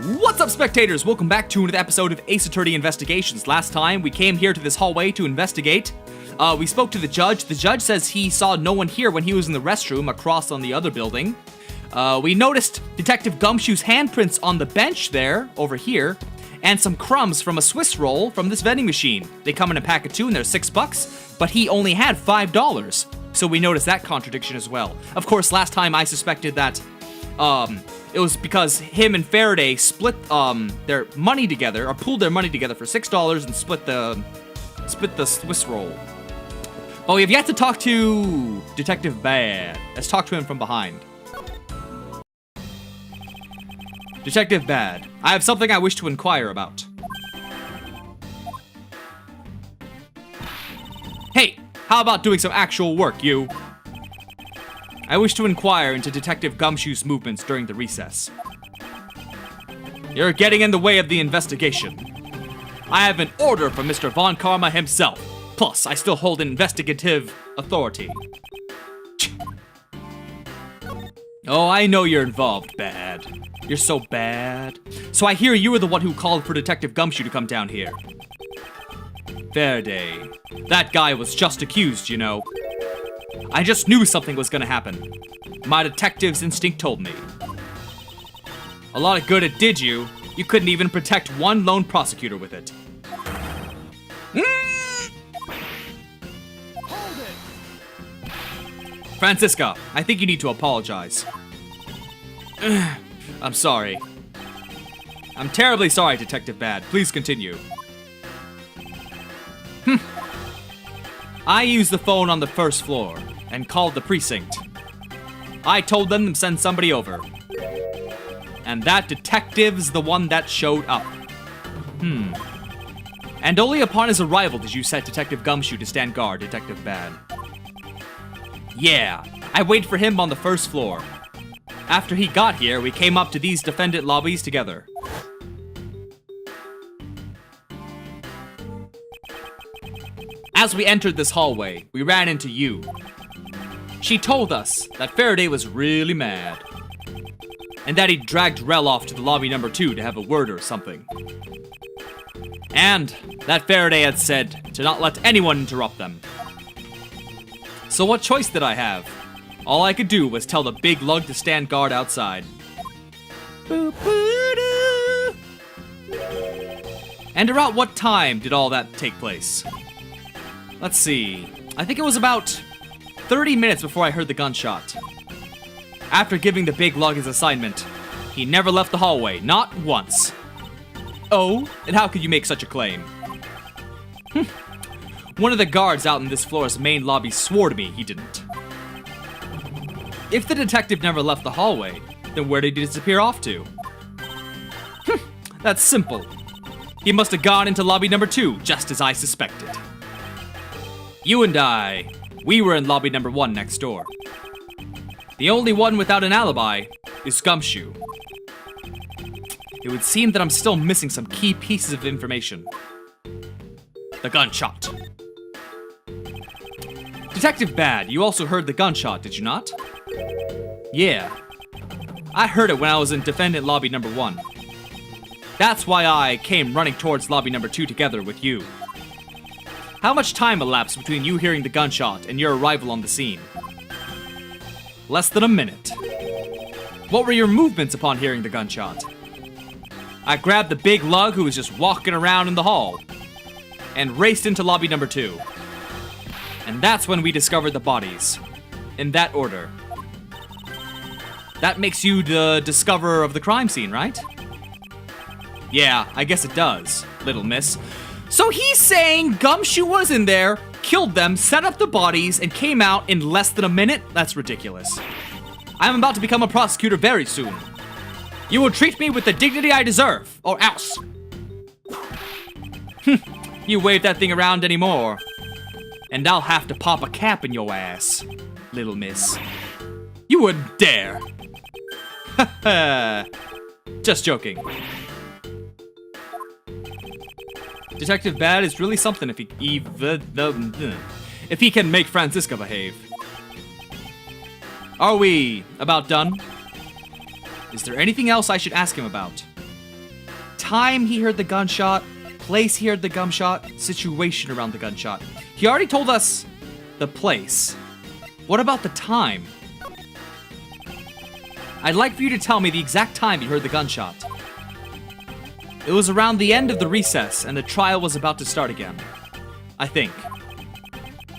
What's up, spectators? Welcome back to another episode of Ace Attorney Investigations. Last time, we came here to this hallway to investigate. We spoke to the judge. The judge says he saw no one here when he was in the restroom across on the other building. We noticed Detective Gumshoe's handprints on the bench there, over here, and some crumbs from a Swiss roll from this vending machine. They come in a pack of 2 and they're $6, but he only had $5. So we noticed that contradiction as well. Of course, last time I suspected that it was because him and Faraday split their money together, or pooled their money together for $6 and split the Swiss roll. But we have yet to talk to Detective Bad. Let's talk to him from behind. Detective Bad, I have something I wish to inquire about. Hey, how about doing some actual work, you? I wish to inquire into Detective Gumshoe's movements during the recess. You're getting in the way of the investigation. I have an order from Mr. Von Karma himself. Plus, I still hold an investigative authority. Oh, I know you're involved, Bad. You're so bad. So I hear you were the one who called for Detective Gumshoe to come down here. Faraday. That guy was just accused, you know. I just knew something was gonna happen. My detective's instinct told me. A lot of good it did you. You couldn't even protect one lone prosecutor with it. Hold it. Francisca, I think you need to apologize. I'm sorry. I'm terribly sorry, Detective Bad. Please continue. I used the phone on the first floor and called the precinct. I told them to send somebody over. And that detective's the one that showed up. And only upon his arrival did you set Detective Gumshoe to stand guard, Detective Bad. Yeah, I waited for him on the first floor. After he got here, we came up to these defendant lobbies together. As we entered this hallway, we ran into you. She told us that Faraday was really mad, and that he dragged Rel off to the lobby number 2 to have a word or something. And that Faraday had said to not let anyone interrupt them. So what choice did I have? All I could do was tell the big lug to stand guard outside. And around what time did all that take place? Let's see. I think it was about 30 minutes before I heard the gunshot. After giving the big lug his assignment, he never left the hallway, not once. Oh, and how could you make such a claim? One of the guards out in this floor's main lobby swore to me he didn't. If the detective never left the hallway, then where did he disappear off to? That's simple. He must have gone into lobby number 2, just as I suspected. You and I, we were in lobby number 1 next door. The only one without an alibi is Gumshoe. It would seem that I'm still missing some key pieces of information. The gunshot. Detective Bad, you also heard the gunshot, did you not? Yeah. I heard it when I was in defendant lobby number 1. That's why I came running towards lobby number 2 together with you. How much time elapsed between you hearing the gunshot and your arrival on the scene? Less than a minute. What were your movements upon hearing the gunshot? I grabbed the big lug who was just walking around in the hall and raced into lobby number 2. And that's when we discovered the bodies. In that order. That makes you the discoverer of the crime scene, right? Yeah, I guess it does, little miss. So he's saying Gumshoe was in there, killed them, set up the bodies, and came out in less than a minute? That's ridiculous. I'm about to become a prosecutor very soon. You will treat me with the dignity I deserve, or else. You wave that thing around anymore, and I'll have to pop a cap in your ass, little miss. You wouldn't dare. Just joking. Detective Bad is really something if he can make Francisca behave. Are we about done? Is there anything else I should ask him about? time he heard the gunshot, place he heard the gunshot, situation around the gunshot. He already told us the place. What about the time? I'd like for you to tell me the exact time you heard the gunshot. It was around the end of the recess, and the trial was about to start again. I think.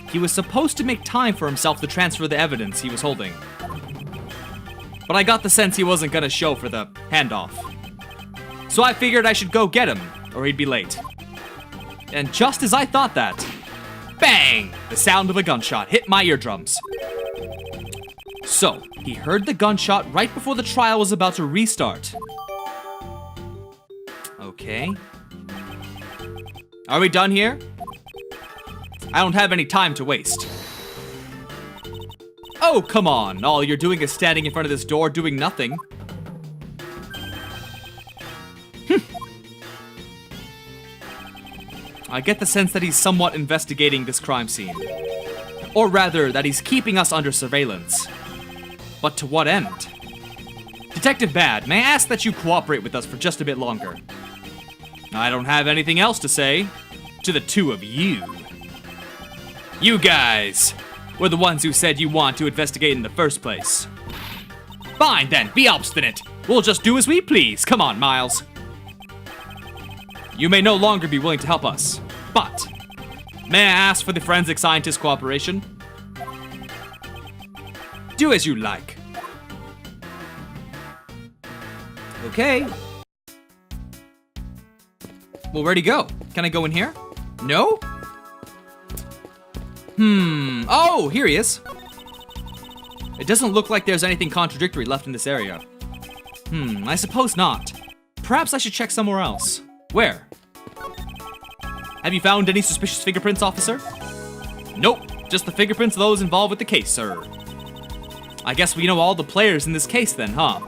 He was supposed to make time for himself to transfer the evidence he was holding. But I got the sense he wasn't gonna show for the handoff. So I figured I should go get him, or he'd be late. And just as I thought that, bang! The sound of a gunshot hit my eardrums. So, he heard the gunshot right before the trial was about to restart. Okay. Are we done here? I don't have any time to waste. Oh, come on. All you're doing is standing in front of this door doing nothing. I get the sense that he's somewhat investigating this crime scene. Or rather, that he's keeping us under surveillance. But to what end? Detective Bad, may I ask that you cooperate with us for just a bit longer? I don't have anything else to say to the two of you. You guys were the ones who said you want to investigate in the first place. Fine then, be obstinate. We'll just do as we please. Come on, Miles. You may no longer be willing to help us, but may I ask for the forensic scientist's cooperation? Do as you like. Okay. Well, where'd he go? Can I go in here? No? Oh, here he is. It doesn't look like there's anything contradictory left in this area. I suppose not. Perhaps I should check somewhere else. Where? Have you found any suspicious fingerprints, officer? Nope, just the fingerprints of those involved with the case, sir. I guess we know all the players in this case then, huh?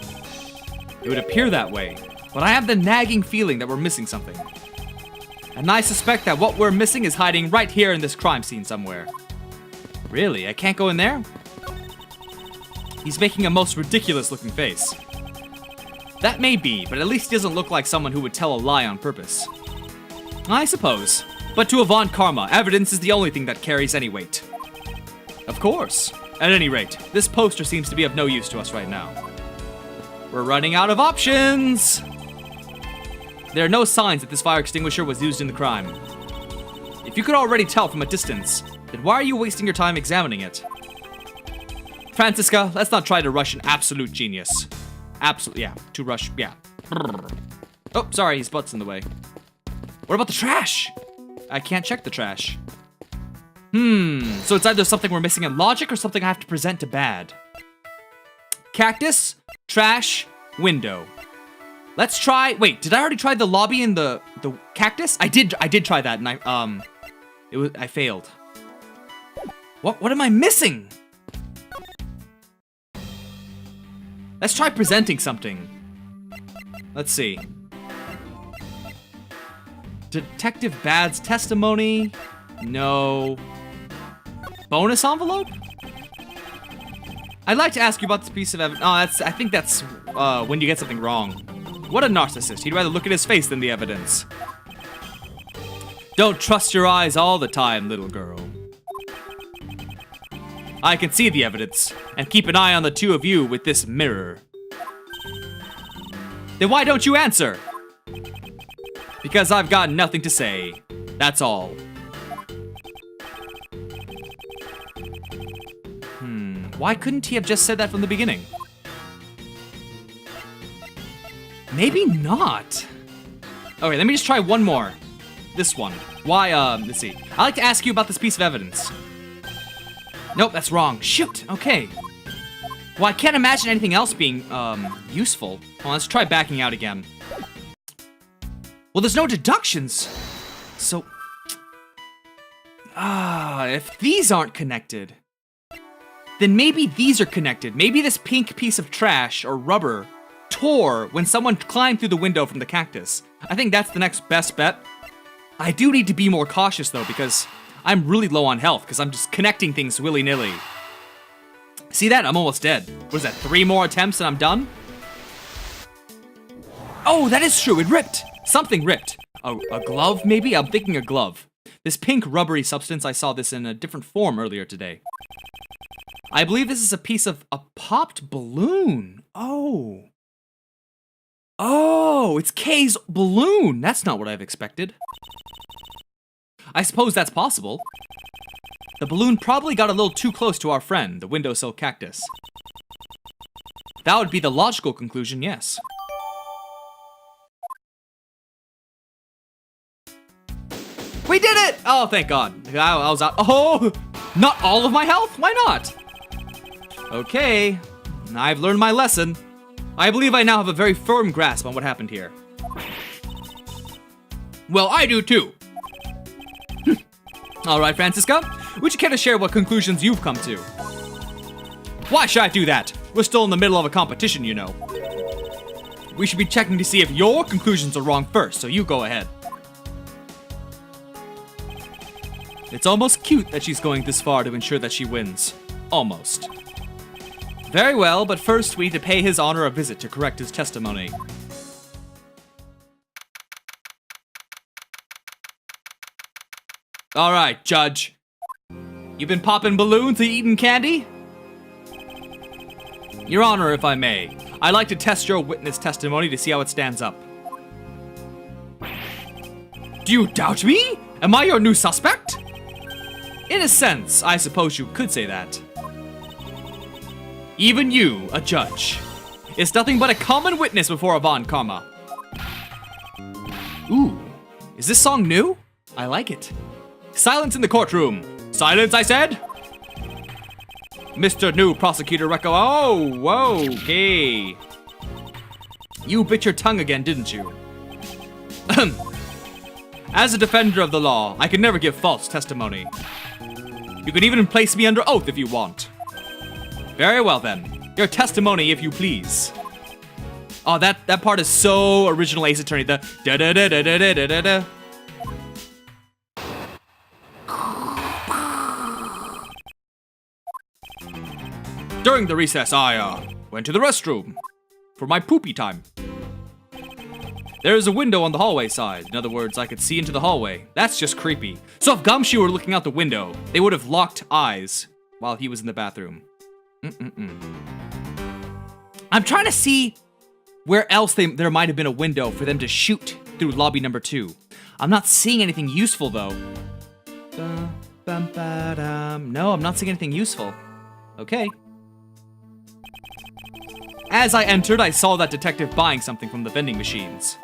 It would appear that way, but I have the nagging feeling that we're missing something. And I suspect that what we're missing is hiding right here in this crime scene somewhere. Really? I can't go in there? He's making a most ridiculous looking face. That may be, but at least he doesn't look like someone who would tell a lie on purpose. I suppose. But to Avant Karma, evidence is the only thing that carries any weight. Of course. At any rate, this poster seems to be of no use to us right now. We're running out of options! There are no signs that this fire extinguisher was used in the crime. If you could already tell from a distance, then why are you wasting your time examining it? Francisca, let's not try to rush an absolute genius. To rush, yeah. Oh, sorry, his butt's in the way. What about the trash? I can't check the trash. So it's either something we're missing in logic or something I have to present to Bad. Cactus, trash, window. Let's try, wait, did I already try the lobby and the cactus? I did try that and I failed. What am I missing? Let's try presenting something. Let's see. Detective Bad's testimony? No. Bonus envelope? I'd like to ask you about this piece of evidence. Oh, I think that's when you get something wrong. What a narcissist. He'd rather look at his face than the evidence. Don't trust your eyes all the time, little girl. I can see the evidence, and keep an eye on the two of you with this mirror. Then why don't you answer? Because I've got nothing to say. That's all. Why couldn't he have just said that from the beginning? Maybe not. Okay, let me just try one more. This one. Why, let's see. I'd like to ask you about this piece of evidence. Nope, that's wrong. Shoot, okay. Well, I can't imagine anything else being, useful. Well, let's try backing out again. Well, there's no deductions. So... if these aren't connected, then maybe these are connected. Maybe this pink piece of trash or rubber tore when someone climbed through the window from the cactus. I think that's the next best bet. I do need to be more cautious though, because I'm really low on health, because I'm just connecting things willy-nilly. See that? I'm almost dead. What is that, 3 more attempts and I'm done? Oh, that is true, it ripped. Something ripped. A glove, maybe? I'm thinking a glove. This pink rubbery substance, I saw this in a different form earlier today. I believe this is a piece of a popped balloon. Oh. Oh, it's Kay's balloon. That's not what I've expected. I suppose that's possible. The balloon probably got a little too close to our friend, the windowsill cactus. That would be the logical conclusion, yes. We did it! Oh, thank God. I was out. Oh, not all of my health? Why not? Okay, I've learned my lesson. I believe I now have a very firm grasp on what happened here. Well, I do too. All right, Francisca, would you care to share what conclusions you've come to? Why should I do that? We're still in the middle of a competition, you know. We should be checking to see if your conclusions are wrong first, so you go ahead. It's almost cute that she's going this far to ensure that she wins. Almost. Very well, but first we need to pay His Honor a visit to correct his testimony. Alright, Judge. You've been popping balloons and eating candy? Your Honor, if I may, I'd like to test your witness testimony to see how it stands up. Do you doubt me? Am I your new suspect? In a sense, I suppose you could say that. Even you, a judge, is nothing but a common witness before Avant Karma. Ooh, is this song new? I like it. Silence in the courtroom. Silence, I said! Mr. New Prosecutor Recco. Oh, whoa, okay. You bit your tongue again, didn't you? As a defender of the law, I can never give false testimony. You can even place me under oath if you want. Very well then. Your testimony, if you please. Oh, that part is so original Ace Attorney. The da da da da da da da da. During the recess, I went to the restroom for my poopy time. There is a window on the hallway side. In other words, I could see into the hallway. That's just creepy. So if Gumshoe were looking out the window, they would have locked eyes while he was in the bathroom. I'm trying to see where else there might have been a window for them to shoot through lobby number 2. I'm not seeing anything useful, though. No, I'm not seeing anything useful. Okay. As I entered, I saw that detective buying something from the vending machines.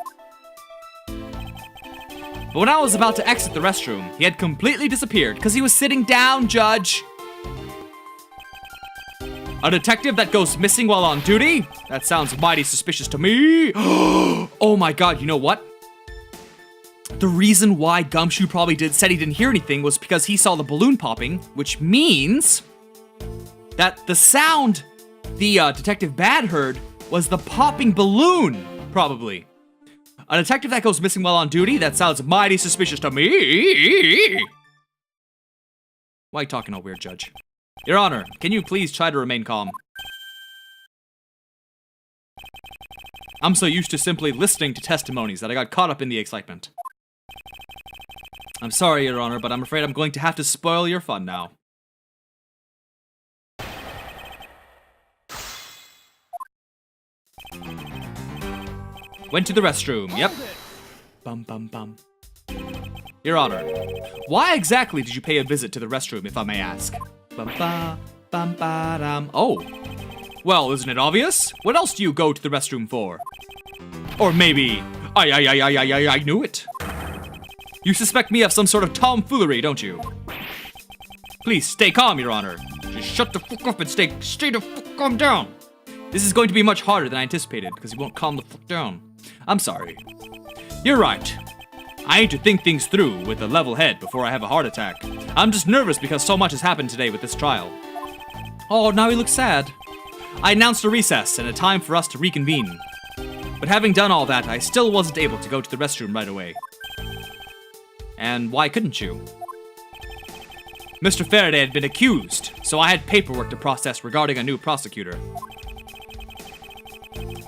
But when I was about to exit the restroom, he had completely disappeared because he was sitting down, Judge. A detective that goes missing while on duty? That sounds mighty suspicious to me. Oh my God, you know what? The reason why Gumshoe probably said he didn't hear anything was because he saw the balloon popping, which means that the sound the Detective Bad heard was the popping balloon, probably. A detective that goes missing while on duty? That sounds mighty suspicious to me. Why are you talking all weird, Judge? Your Honor, can you please try to remain calm? I'm so used to simply listening to testimonies that I got caught up in the excitement. I'm sorry, Your Honor, but I'm afraid I'm going to have to spoil your fun now. Went to the restroom, yep. Bum bum bum. Your Honor, why exactly did you pay a visit to the restroom, if I may ask? Bum ba bum ba dum. Oh. Well, isn't it obvious? What else do you go to the restroom for? Or maybe, I knew it. You suspect me of some sort of tomfoolery, don't you? Please, stay calm, Your Honor. Just shut the fuck up and stay the fuck calm down. This is going to be much harder than I anticipated, because you won't calm the fuck down. I'm sorry. You're right. I need to think things through with a level head before I have a heart attack. I'm just nervous because so much has happened today with this trial. Oh, now he looks sad. I announced a recess and a time for us to reconvene. But having done all that, I still wasn't able to go to the restroom right away. And why couldn't you? Mr. Faraday had been accused, so I had paperwork to process regarding a new prosecutor.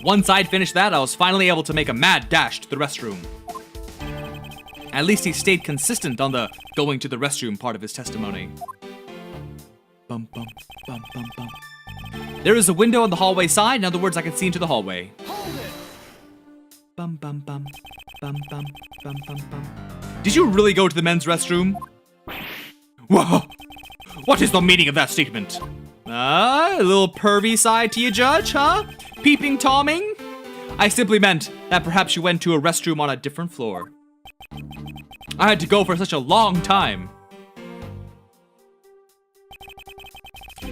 Once I'd finished that, I was finally able to make a mad dash to the restroom. At least he stayed consistent on the going to the restroom part of his testimony. Bum, bum, bum, bum, bum. There is a window on the hallway side. In other words, I can see into the hallway. Bum, bum, bum, bum, bum, bum, bum, bum. Did you really go to the men's restroom? Whoa! What is the meaning of that statement? A little pervy side to you, Judge, huh? Peeping Tomming? I simply meant that perhaps you went to a restroom on a different floor. I had to go for such a long time.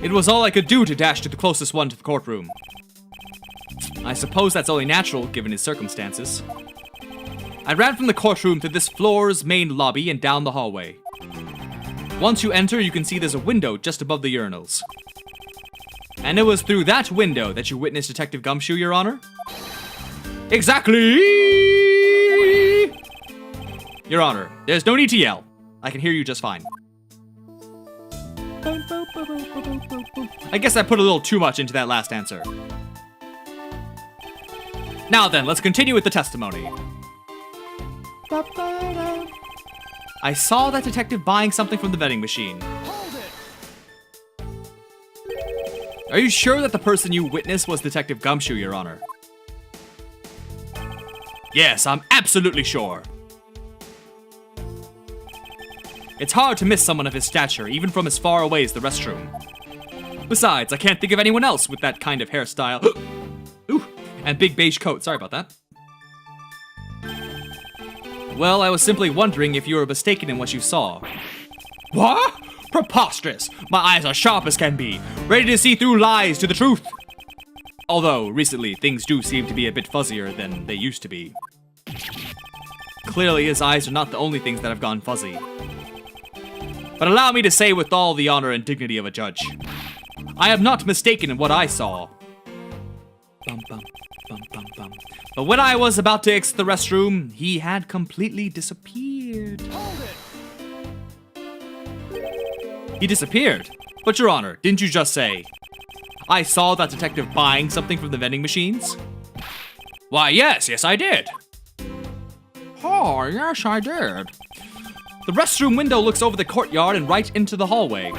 It was all I could do to dash to the closest one to the courtroom. I suppose that's only natural, given his circumstances. I ran from the courtroom to this floor's main lobby and down the hallway. Once you enter, you can see there's a window just above the urinals. And it was through that window that you witnessed Detective Gumshoe, Your Honor? Exactly! Your Honor, there's no need to yell. I can hear you just fine. I guess I put a little too much into that last answer. Now then, let's continue with the testimony. I saw that detective buying something from the vending machine. Are you sure that the person you witnessed was Detective Gumshoe, Your Honor? Yes, I'm absolutely sure. It's hard to miss someone of his stature, even from as far away as the restroom. Besides, I can't think of anyone else with that kind of hairstyle. Ooh, and big beige coat. Sorry about that. Well, I was simply wondering if you were mistaken in what you saw. What? Preposterous! My eyes are sharp as can be, ready to see through lies to the truth. Although, recently, things do seem to be a bit fuzzier than they used to be. Clearly, his eyes are not the only things that have gone fuzzy. But allow me to say with all the honor and dignity of a judge, I am not mistaken in what I saw. Bum, bum, bum, bum, bum. But when I was about to exit the restroom, he had completely disappeared. Hold it! He disappeared? But Your Honor, didn't you just say, I saw that detective buying something from the vending machines? Why, yes, I did. Oh, yes, I did. The restroom window looks over the courtyard and right into the hallway.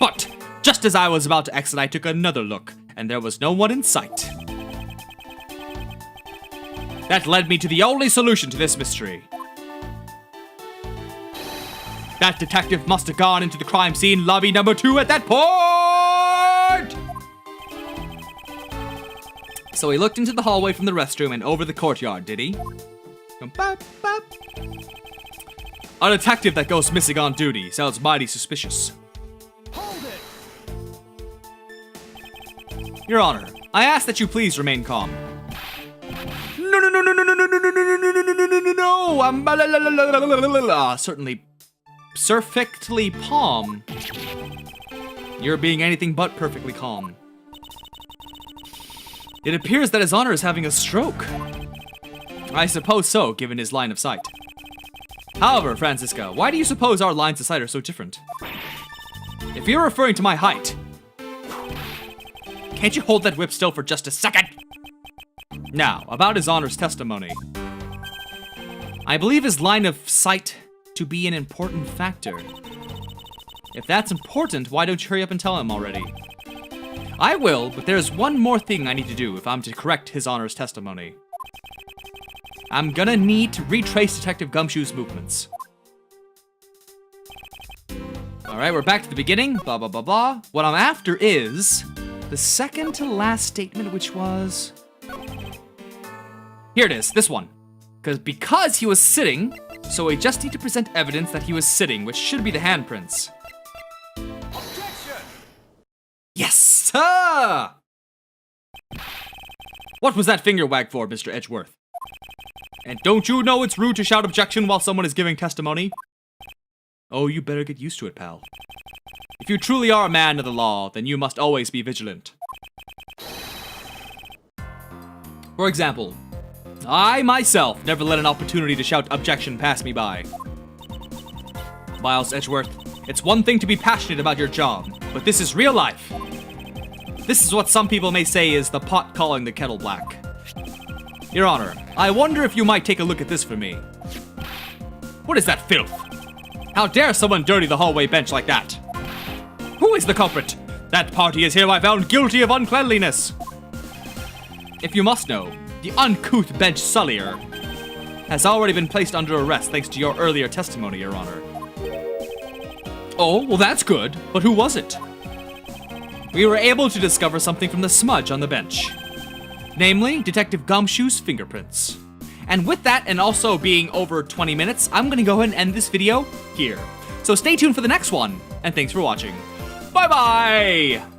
But, just as I was about to exit, I took another look, and there was no one in sight. That led me to the only solution to this mystery. That detective must have gone into the crime scene lobby number 2 at that point! So he looked into the hallway from the restroom and over the courtyard, did he? A detective that goes missing on duty sounds mighty suspicious. Hold it! Your Honor, I ask that you please remain calm. No, I'm certainly perfectly calm. You're being anything but perfectly calm. It appears that His Honor is having a stroke. I suppose so, given his line of sight. However, Francisca, why do you suppose our lines of sight are so different? If you're referring to my height, can't you hold that whip still for just a second? Now, about His Honor's testimony. I believe his line of sight to be an important factor. If that's important, why don't you hurry up and tell him already? I will, but there's one more thing I need to do if I'm to correct His Honor's testimony. I'm gonna need to retrace Detective Gumshoe's movements. Alright, we're back to the beginning, blah blah blah blah. What I'm after is the second to last statement, which was... Here it is, this one. Because he was sitting, so we just need to present evidence that he was sitting, which should be the handprints. Objection! Yes, sir! What was that finger wag for, Mr. Edgeworth? And don't you know it's rude to shout objection while someone is giving testimony? Oh, you better get used to it, pal. If you truly are a man of the law, then you must always be vigilant. For example, I myself never let an opportunity to shout objection pass me by. Miles Edgeworth, it's one thing to be passionate about your job, but this is real life. This is what some people may say is the pot calling the kettle black. Your Honor, I wonder if you might take a look at this for me. What is that filth? How dare someone dirty the hallway bench like that? Who is the culprit? That party is hereby found guilty of uncleanliness. If you must know, the uncouth bench sullier has already been placed under arrest thanks to your earlier testimony, Your Honor. Oh, well that's good, but who was it? We were able to discover something from the smudge on the bench. Namely, Detective Gumshoe's fingerprints. And with that, and also being over 20 minutes, I'm gonna go ahead and end this video here. So stay tuned for the next one, and thanks for watching. Bye-bye!